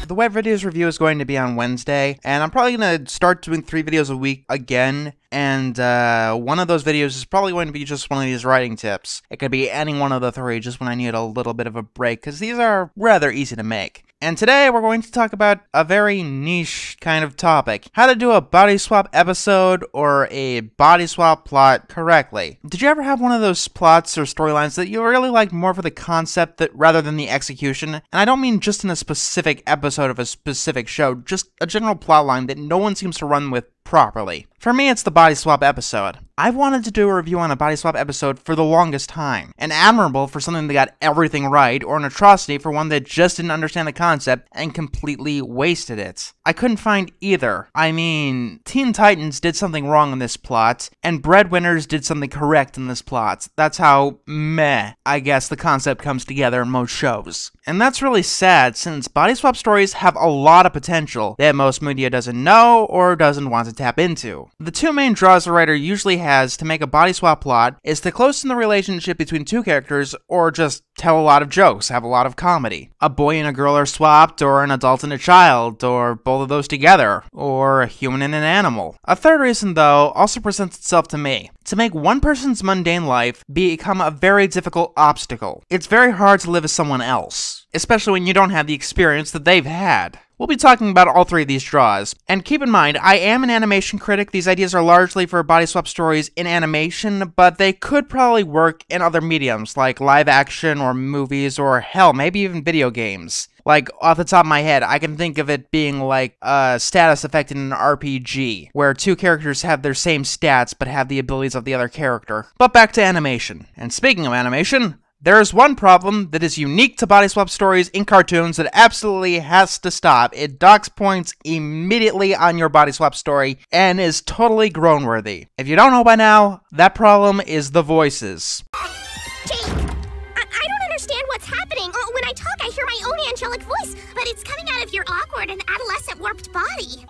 The web videos review is going to be on Wednesday, and I'm probably going to start doing 3 videos a week again, and one of those videos is probably going to be just one of these writing tips. It could be any one of the 3, just when I need a little bit of a break, because these are rather easy to make. And today we're going to talk about a very niche kind of topic: how to do a Bodyswap episode or a Bodyswap plot correctly. Did you ever have one of those plots or storylines that you really liked more for the concept that rather than the execution? And I don't mean just in a specific episode of a specific show, just a general plotline that no one seems to run with properly. For me, it's the Bodyswap episode. I've wanted to do a review on a Bodyswap episode for the longest time. An admirable for something that got everything right, or an atrocity for one that just didn't understand the concept and completely wasted it. I couldn't find either. I mean, Teen Titans did something wrong in this plot, and Breadwinners did something correct in this plot. That's how meh, I guess, the concept comes together in most shows. And that's really sad, since Bodyswap stories have a lot of potential that most media doesn't know or doesn't want to tap into. The 2 main draws a writer usually has to make a Bodyswap plot is to close in the relationship between 2 characters, or just tell a lot of jokes, have a lot of comedy. A boy and a girl are swapped, or an adult and a child, or both of those together, or a human and an animal. A third reason, though, also presents itself to me: to make one person's mundane life become a very difficult obstacle. It's very hard to live as someone else, especially when you don't have the experience that they've had. We'll be talking about all 3 of these draws. And keep in mind, I am an animation critic. These ideas are largely for Bodyswap stories in animation, but they could probably work in other mediums, like live action or movies, or hell, maybe even video games. Like, off the top of my head, I can think of it being like a status effect in an RPG, where 2 characters have their same stats but have the abilities of the other character. But back to animation. And speaking of animation, there's one problem that is unique to Bodyswap stories in cartoons that absolutely has to stop. It docks points immediately on your Bodyswap story and is totally groan-worthy. If you don't know by now, that problem is the voices. Jake, I don't understand what's happening. When I talk, I hear my own angelic voice, but it's coming out of your awkward and adolescent warped body.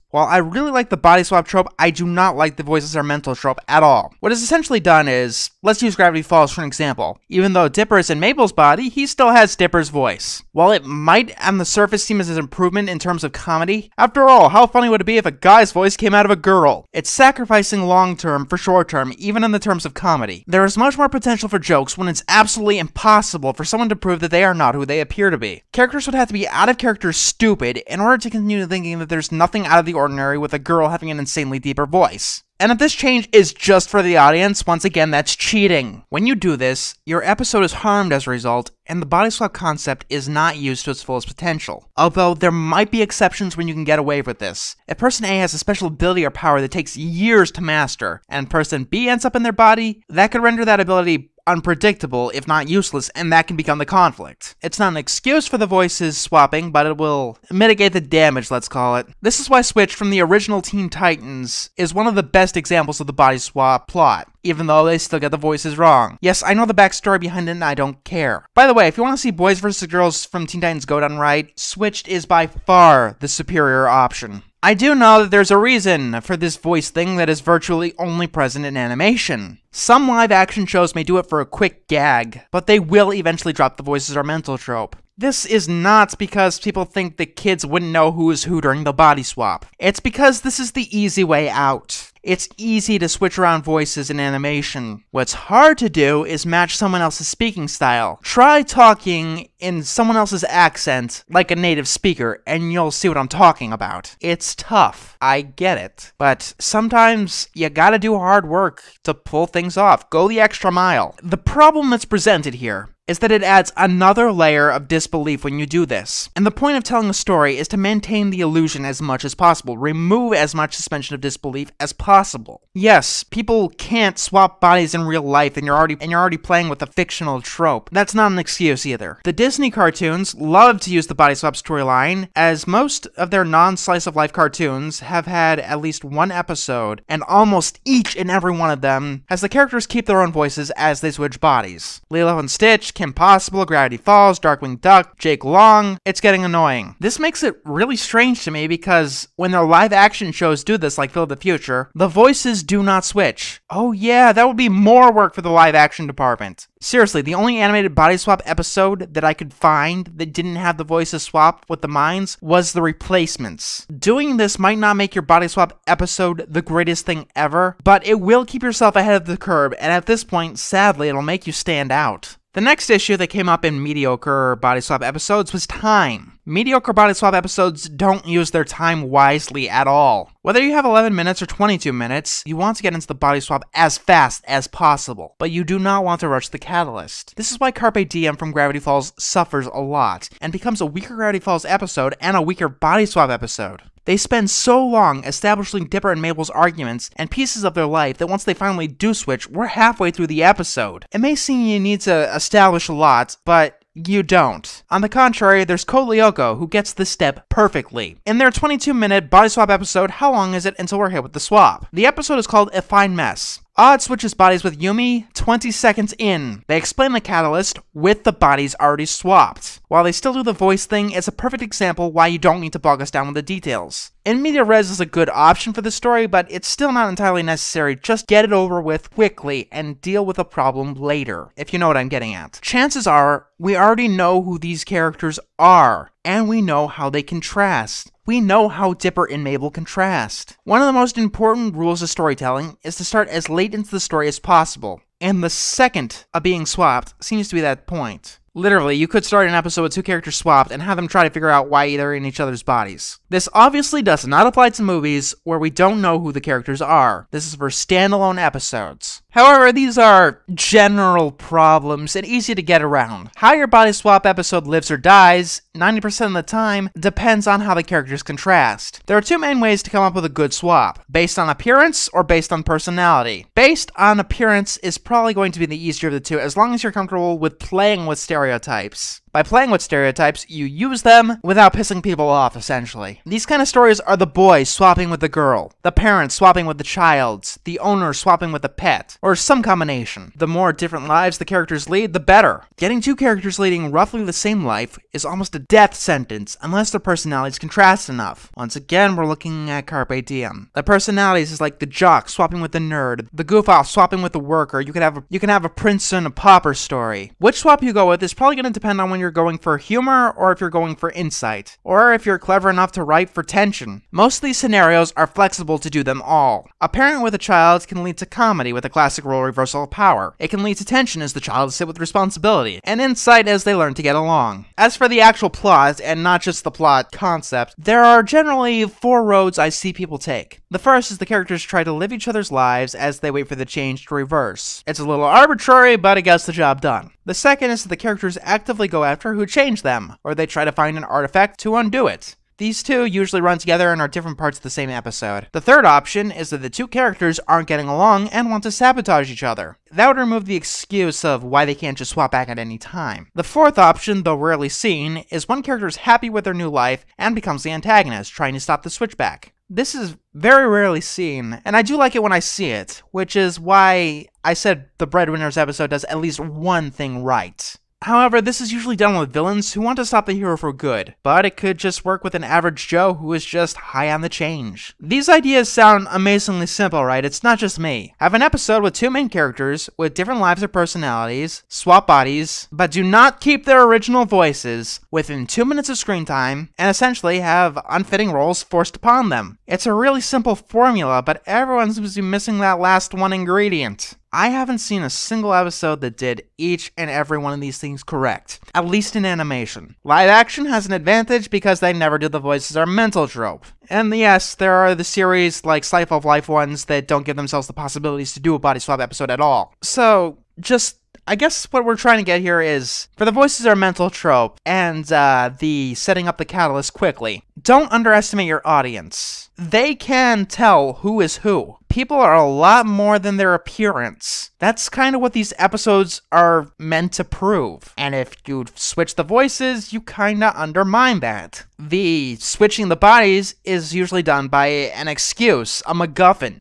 While I really like the Bodyswap trope, I do not like the voices are mental trope at all. What is essentially done is, let's use Gravity Falls for an example. Even though Dipper is in Mabel's body, he still has Dipper's voice. While it might on the surface seem as an improvement in terms of comedy, after all, how funny would it be if a guy's voice came out of a girl? It's sacrificing long-term for short-term, even in the terms of comedy. There is much more potential for jokes when it's absolutely impossible for someone to prove that they are not who they appear to be. Characters would have to be out of character stupid in order to continue thinking that there's nothing out of the ordinary with a girl having an insanely deeper voice. And if this change is just for the audience, once again, that's cheating. When you do this, your episode is harmed as a result, and the Bodyswap concept is not used to its fullest potential. Although there might be exceptions when you can get away with this. If person A has a special ability or power that takes years to master, and person B ends up in their body, that could render that ability unpredictable, if not useless, and that can become the conflict. It's not an excuse for the voices swapping, but it will mitigate the damage, let's call it. This is why Switch from the original Teen Titans is one of the best examples of the Bodyswap plot, even though they still get the voices wrong. Yes, I know the backstory behind it and I don't care. By the way, if you want to see boys vs. girls from Teen Titans go done right, Switched is by far the superior option. I do know that there's a reason for this voice thing that is virtually only present in animation. Some live action shows may do it for a quick gag, but they will eventually drop the voices are mental trope. This is not because people think that kids wouldn't know who is who during the Bodyswap. It's because this is the easy way out. It's easy to switch around voices in animation. What's hard to do is match someone else's speaking style. Try talking in someone else's accent, like a native speaker, and you'll see what I'm talking about. It's tough, I get it. But sometimes you gotta do hard work to pull things off. Go the extra mile. The problem that's presented here is that it adds another layer of disbelief when you do this. And the point of telling a story is to maintain the illusion as much as possible, remove as much suspension of disbelief as possible. Yes, people can't swap bodies in real life and you're already playing with a fictional trope. That's not an excuse either. The Disney cartoons love to use the body swap storyline, as most of their non-slice of life cartoons have had at least one episode, and almost each and every one of them has the characters keep their own voices as they switch bodies. Lilo and Stitch, Kim Possible, Gravity Falls, Darkwing Duck, Jake Long. It's getting annoying. This makes it really strange to me because when their live action shows do this, like Phil of the Future, the voices do not switch. Oh yeah, that would be more work for the live action department. Seriously, the only animated body swap episode that I could find that didn't have the voices swap with the minds was The Replacements. Doing this might not make your body swap episode the greatest thing ever, but it will keep yourself ahead of the curve, and at this point, sadly, it'll make you stand out. The next issue that came up in mediocre body swap episodes was time. Mediocre body swap episodes don't use their time wisely at all. Whether you have 11 minutes or 22 minutes, you want to get into the body swap as fast as possible, but you do not want to rush the catalyst. This is why Carpe Diem from Gravity Falls suffers a lot, and becomes a weaker Gravity Falls episode and a weaker body swap episode. They spend so long establishing Dipper and Mabel's arguments and pieces of their life that once they finally do switch, we're halfway through the episode. It may seem you need to establish a lot, but you don't. On the contrary, there's Code Lyoko, who gets this step perfectly. In their 22-minute body swap episode, How Long Is It Until We're Hit with the Swap? The episode is called A Fine Mess. Odd switches bodies with Yumi 20 seconds in. They explain the catalyst with the bodies already swapped. While they still do the voice thing, it's a perfect example why you don't need to bog us down with the details. In Media Res is a good option for the story, but it's still not entirely necessary. Just get it over with quickly and deal with the problem later, if you know what I'm getting at. Chances are, we already know who these characters are, and we know how they contrast. We know how Dipper and Mabel contrast. One of the most important rules of storytelling is to start as late into the story as possible, and the second of being swapped seems to be that point. Literally, you could start an episode with two characters swapped and have them try to figure out why they're in each other's bodies. This obviously does not apply to movies where we don't know who the characters are. This is for standalone episodes. However, these are general problems and easy to get around. How your body swap episode lives or dies, 90% of the time, depends on how the characters contrast. There are two main ways to come up with a good swap: based on appearance or based on personality. Based on appearance is probably going to be the easier of the two, as long as you're comfortable with playing with stereotypes. By playing with stereotypes, you use them without pissing people off, essentially. These kind of stories are the boy swapping with the girl, the parent swapping with the child, the owner swapping with the pet, or some combination. The more different lives the characters lead, the better. Getting two characters leading roughly the same life is almost a death sentence unless their personalities contrast enough. Once again, we're looking at Carpe Diem. The personalities is like the jock swapping with the nerd, the goof-off swapping with the worker. You can have a prince and a pauper story. Which swap you go with is probably going to depend on when you're going for humor or if you're going for insight, or if you're clever enough to write for tension. Most of these scenarios are flexible to do them all. A parent with a child can lead to comedy with a classic role reversal of power. It can lead to tension as the child is hit with responsibility, and insight as they learn to get along. As for the actual plot, and not just the plot concept, there are generally 4 roads I see people take. The first is the characters try to live each other's lives as they wait for the change to reverse. It's a little arbitrary, but it gets the job done. The second is that the characters actively go after who changed them, or they try to find an artifact to undo it. These two usually run together and are different parts of the same episode. The third option is that the two characters aren't getting along and want to sabotage each other. That would remove the excuse of why they can't just swap back at any time. The fourth option, though rarely seen, is one character is happy with their new life and becomes the antagonist, trying to stop the switchback. This is very rarely seen, and I do like it when I see it, which is why I said the Breadwinners episode does at least one thing right. However, this is usually done with villains who want to stop the hero for good, but it could just work with an average Joe who is just high on the change. These ideas sound amazingly simple, right? It's not just me. Have an episode with two main characters with different lives or personalities, swap bodies, but do not keep their original voices within 2 minutes of screen time, and essentially have unfitting roles forced upon them. It's a really simple formula, but everyone seems to be missing that last one ingredient. I haven't seen a single episode that did each and every one of these things correct, at least in animation. Live action has an advantage because they never do the voices or mental trope. And yes, there are the series like Slice of Life ones that don't give themselves the possibilities to do a body swap episode at all. So, just I guess what we're trying to get here is, for the voices are a mental trope, and the setting up the catalyst quickly. Don't underestimate your audience. They can tell who is who. People are a lot more than their appearance. That's kind of what these episodes are meant to prove. And if you switch the voices, you kind of undermine that. The switching the bodies is usually done by an excuse, a MacGuffin.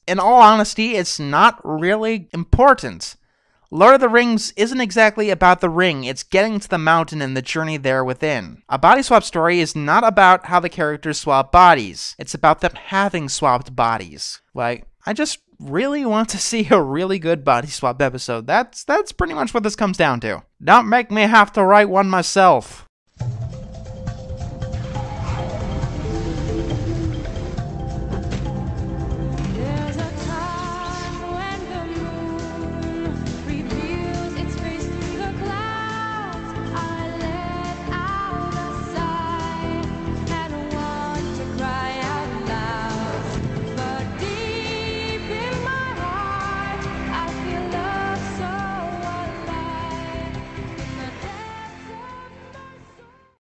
In all honesty, it's not really important. Lord of the Rings isn't exactly about the ring, it's getting to the mountain and the journey there within. A body swap story is not about how the characters swap bodies, it's about them having swapped bodies. Like, I just really want to see a really good body swap episode. That's pretty much what this comes down to. Don't make me have to write one myself.